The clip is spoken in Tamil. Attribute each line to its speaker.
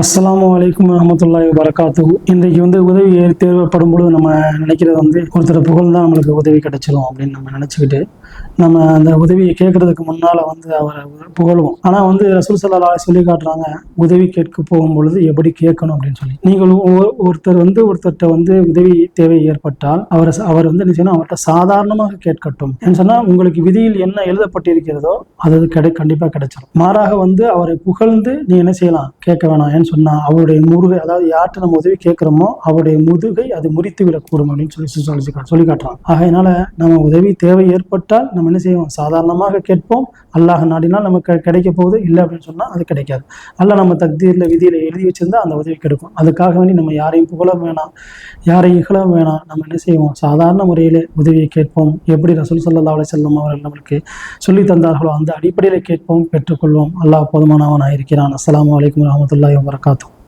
Speaker 1: அஸ்ஸலாமு அலைக்கும் வரஹ்மத்துல்லாஹி வபரகாத்துஹு. இன்றைக்கு உதவி தேவைப்படும் பொழுது நம்ம நினைக்கிறது ஒருத்தர் புகழ் தான் நம்மளுக்கு உதவி கிடைச்சிரும் அப்படின்னு நம்ம நினச்சிக்கிட்டு நம்ம அந்த உதவியை கேட்கறதுக்கு முன்னால் அவரை புகழுவோம். ஆனால் ரசூல் ஸல்லல்லாஹு அலைஹி சொல்லி காட்டுறாங்க, உதவி கேட்க போகும் பொழுது எப்படி கேட்கணும் அப்படின்னு சொல்லி. நீங்கள் ஒருத்தர் ஒருத்தர்கிட்ட உதவி தேவை ஏற்பட்டால் அவர் என்ன செய்யணும், அவர்கிட்ட சாதாரணமாக கேட்கட்டும். ஏன்னு சொன்னால் உங்களுக்கு விதியில் என்ன எழுதப்பட்டிருக்கிறதோ அது கண்டிப்பாக கிடைச்சிடும். மாறாக அவரை புகழ்ந்து நீ என்ன செய்யலாம், கேட்க வேணாம். சொன்னா அவருடைய முதுகை, அதாவது யார்கிட்ட நம்ம உதவி கேட்கிறோமோ அவருடைய முதுகை அது முறித்து விடக்கூடும் அப்படின்னு சொல்லி காட்டுறாங்க. ஆகையினால நம்ம உதவி தேவை ஏற்பட்டால் நம்ம என்ன செய்வோம், சாதாரணமாக கேட்போம். அல்லாஹ் நாடினால் நமக்கு கிடைக்க போகுது, இல்லை அப்படின்னு சொன்னா அது கிடைக்காது. அல்ல நம்ம தக்தீர்ல விதியில எழுதி வச்சிருந்தா அந்த உதவி கிடைக்கும். அதுக்காக வேண்டி நம்ம யாரையும் புகழ வேணாம், யாரையும் இகழ வேணாம். நம்ம என்ன செய்வோம், சாதாரண முறையிலே உதவியை கேட்போம். எப்படி ரசூல் ஸல்லல்லாஹு அலைஹி வஸல்லம் அவர்கள் நம்மளுக்கு சொல்லி தந்தார்களோ அந்த அடிப்படையில் கேட்போம், பெற்றுக்கொள்வோம். அல்லாஹ் போதுமானவனாக இருக்கிறான். அஸ்ஸலாமு அலைக்கும் வரஹ்மத்துல்லாஹி வபரகாத்துஹு.